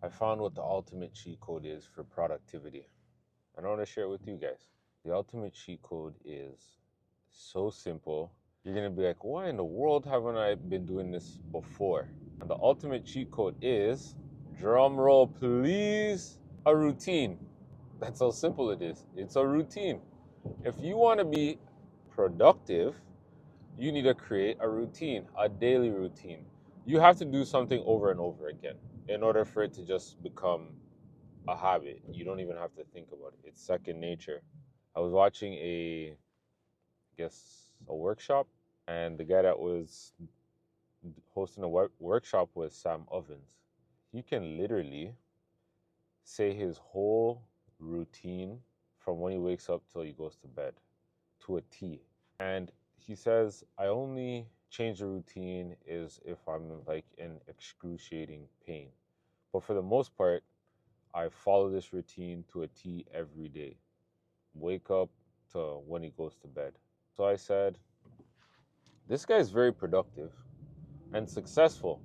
I found what the ultimate cheat code is for productivity. And I want to share it with you guys. The ultimate cheat code is so simple. You're going to be like, why in the world haven't I been doing this before? And the ultimate cheat code is, drum roll please, a routine. That's how simple it is. It's a routine. If you want to be productive, you need to create a routine, a daily routine. You have to do something over and over again in order for it to just become a habit. You don't even have to think about it. It's second nature. I was watching a workshop, and the guy that was hosting a workshop was Sam Ovens. He can literally say his whole routine from when he wakes up till he goes to bed to a T. And he says, I only change the routine is if I'm like in excruciating pain. But for the most part, I follow this routine to a T every day. Wake up to when he goes to bed. So I said, this guy is very productive and successful.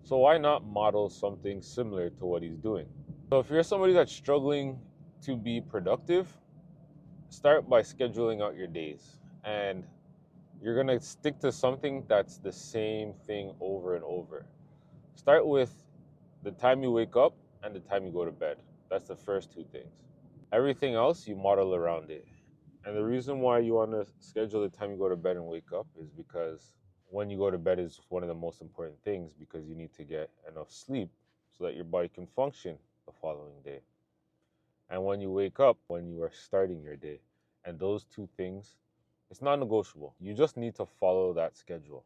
So why not model something similar to what he's doing? So if you're somebody that's struggling to be productive, start by scheduling out your days. And you're going to stick to something that's the same thing over and over. Start with the time you wake up and the time you go to bed. That's the first two things. Everything else, you model around it. And the reason why you want to schedule the time you go to bed and wake up is because when you go to bed is one of the most important things, because you need to get enough sleep so that your body can function the following day. And when you wake up, when you are starting your day. And those two things, it's not negotiable. You just need to follow that schedule.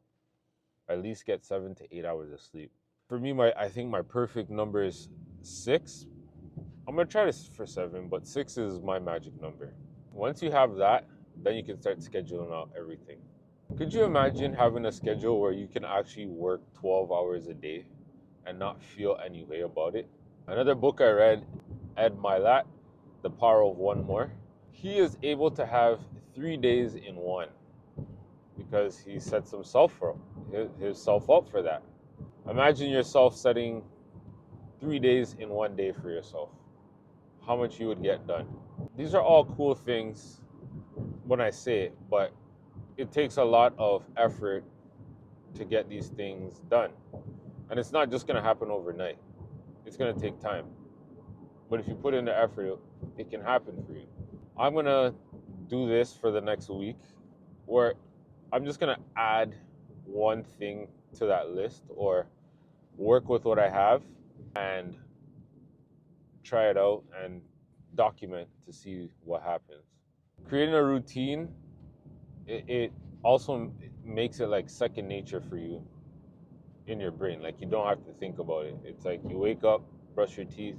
At least get 7 to 8 hours of sleep. For me, I think my perfect number is 6. I'm gonna try this for 7, but 6 is my magic number. Once you have that, then you can start scheduling out everything. Could you imagine having a schedule where you can actually work 12 hours a day and not feel any way about it? Another book I read, Ed Milat, The Power of One More. He is able to have 3 days in one because he sets himself up for that. Imagine yourself setting 3 days in one day for yourself. How much you would get done. These are all cool things when I say it, but it takes a lot of effort to get these things done. And it's not just going to happen overnight. It's going to take time. But if you put in the effort, it can happen for you. I'm going to do this for the next week where I'm just going to add one thing to that list or work with what I have and try it out and document to see what happens. Creating a routine, it also makes it like second nature for you in your brain. Like you don't have to think about it. It's like you wake up, brush your teeth,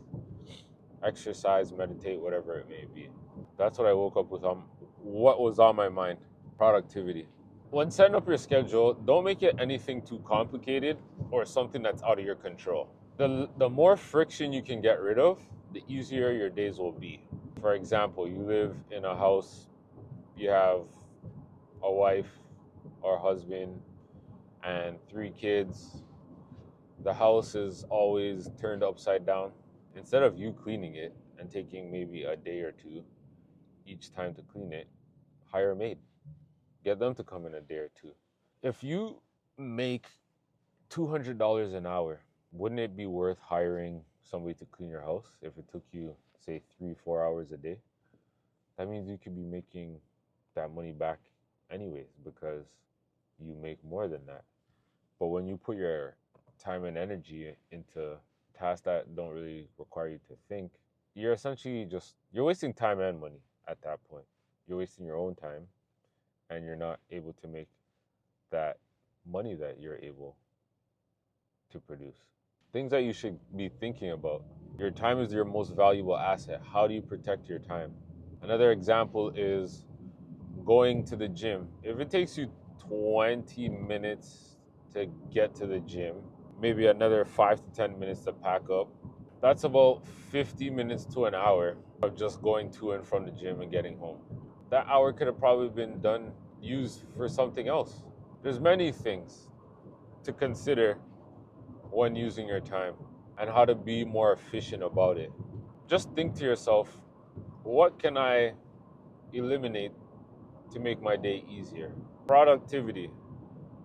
exercise, meditate, whatever it may be. That's what I woke up with on what was on my mind, productivity. When setting up your schedule, don't make it anything too complicated or something that's out of your control. The more friction you can get rid of, the easier your days will be. For example, you live in a house, you have a wife or husband and 3 kids. The house is always turned upside down. Instead of you cleaning it and taking maybe a day or two each time to clean it, hire a maid. Get them to come in a day or two. If you make $200 an hour, wouldn't it be worth hiring somebody to clean your house if it took you, say, 3-4 hours a day? That means you could be making that money back anyways because you make more than that. But when you put your time and energy into tasks that don't really require you to think, you're essentially you're wasting time and money at that point. You're wasting your own time and you're not able to make that money that you're able to produce. Things that you should be thinking about. Your time is your most valuable asset. How do you protect your time? Another example is going to the gym. If it takes you 20 minutes to get to the gym, maybe another 5 to 10 minutes to pack up, that's about 50 minutes to an hour of just going to and from the gym and getting home. That hour could have probably been used for something else. There's many things to consider when using your time. and how to be more efficient about it. Just think to yourself, what can I eliminate to make my day easier? Productivity,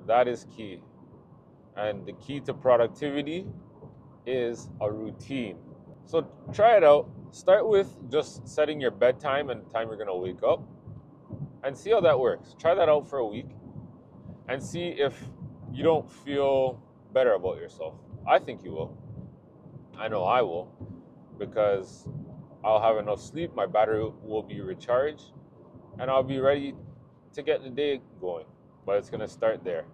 that is key. And the key to productivity is a routine. So try it out. Start with just setting your bedtime and the time you're going to wake up and see how that works. Try that out for a week and see if you don't feel better about yourself. I think you will. I know I will, because I'll have enough sleep, my battery will be recharged, and I'll be ready to get the day going. But it's going to start there.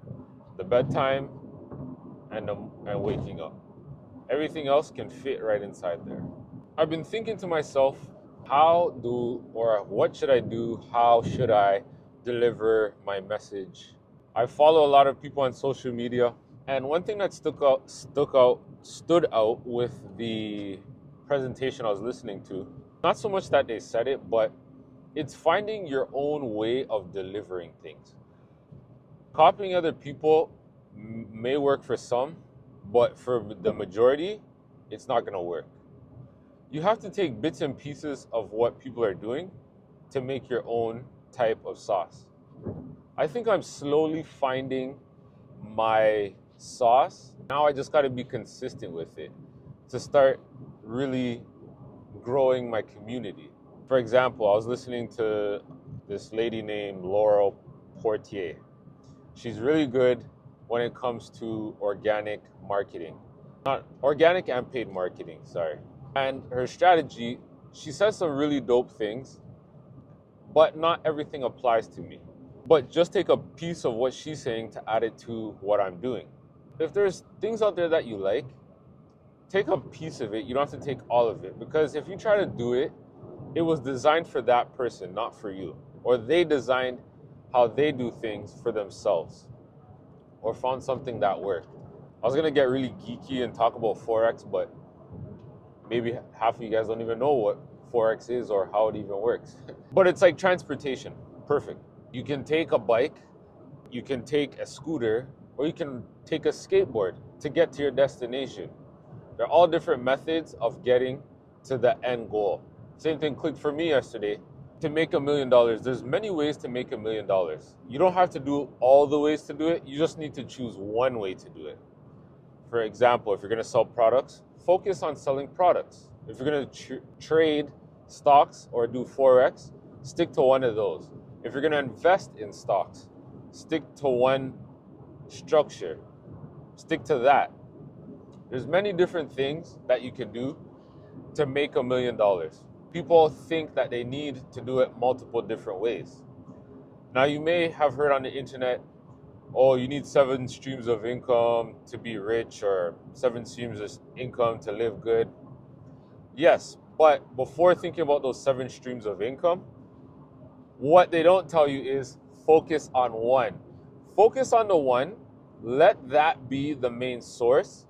The bedtime and waking up. Everything else can fit right inside there. I've been thinking to myself, what should I do? How should I deliver my message? I follow a lot of people on social media, and one thing that stood out with the presentation I was listening to, not so much that they said it, but it's finding your own way of delivering things. Copying other people may work for some, but for the majority, it's not going to work. You have to take bits and pieces of what people are doing to make your own type of sauce. I think I'm slowly finding my sauce. Now I just got to be consistent with it to start really growing my community. For example, I was listening to this lady named Laurel Portier. She's really good when it comes to organic marketing. Not organic and paid marketing, sorry. And her strategy, she says some really dope things, but not everything applies to me. But just take a piece of what she's saying to add it to what I'm doing. If there's things out there that you like, take a piece of it. You don't have to take all of it, because if you try to do it, it was designed for that person, not for you. Or they designed how they do things for themselves, or found something that worked. I was gonna get really geeky and talk about Forex, but maybe half of you guys don't even know what Forex is or how it even works. But it's like transportation, perfect. You can take a bike, you can take a scooter, or you can take a skateboard to get to your destination. They're all different methods of getting to the end goal. Same thing clicked for me yesterday. To make $1 million, there's many ways to make $1 million. You don't have to do all the ways to do it. You just need to choose one way to do it. For example, if you're going to sell products, focus on selling products. If you're going to trade stocks or do Forex, stick to one of those. If you're going to invest in stocks, stick to one structure. Stick to that. There's many different things that you can do to make $1 million. People think that they need to do it multiple different ways. Now, you may have heard on the internet, oh, you need 7 streams of income to be rich, or 7 streams of income to live good. Yes, but before thinking about those 7 streams of income, what they don't tell you is focus on one. Focus on the one, let that be the main source.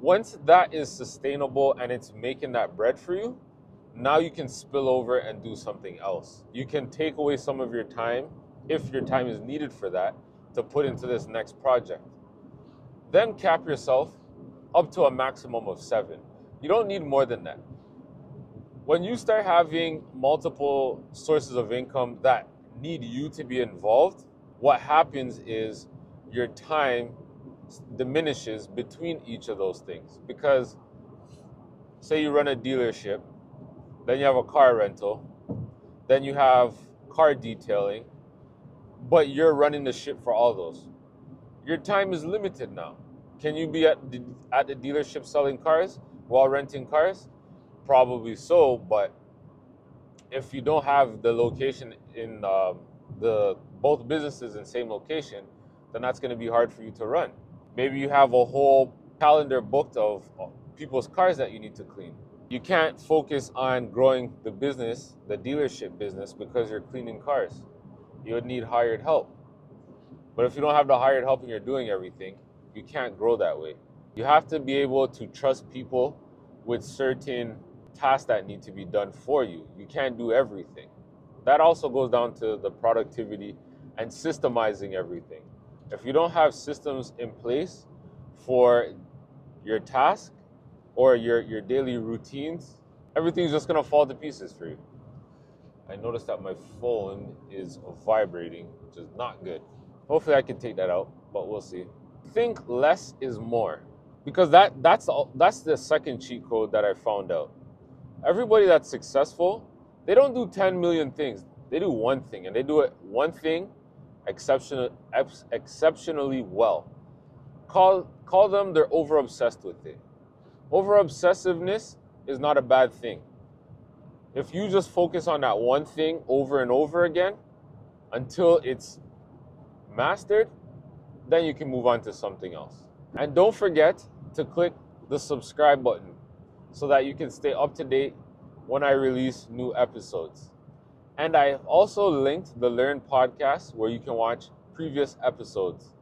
Once that is sustainable and it's making that bread for you, now you can spill over and do something else. You can take away some of your time, if your time is needed for that, to put into this next project. Then cap yourself up to a maximum of 7. You don't need more than that. When you start having multiple sources of income that need you to be involved, what happens is your time diminishes between each of those things. Because say you run a dealership, then you have a car rental, then you have car detailing, but you're running the ship for all those. Your time is limited now. Can you be at the dealership selling cars while renting cars? Probably so, but if you don't have the location in the both businesses in the same location, then that's going to be hard for you to run. Maybe you have a whole calendar booked of people's cars that you need to clean. You can't focus on growing the business, the dealership business, because you're cleaning cars. You would need hired help. But if you don't have the hired help and you're doing everything, you can't grow that way. You have to be able to trust people with certain tasks that need to be done for you. You can't do everything. That also goes down to the productivity and systemizing everything. If you don't have systems in place for your task, or your daily routines, everything's just gonna fall to pieces for you. I noticed that my phone is vibrating, which is not good. Hopefully I can take that out, but we'll see. Think less is more. Because that's the second cheat code that I found out. Everybody that's successful, they don't do 10 million things. They do one thing, and they do it one thing exceptionally well. Call them they're over obsessed with it. Over obsessiveness is not a bad thing. If you just focus on that one thing over and over again until it's mastered, then you can move on to something else. And don't forget to click the subscribe button so that you can stay up to date when I release new episodes. And I also linked the Learn podcast where you can watch previous episodes.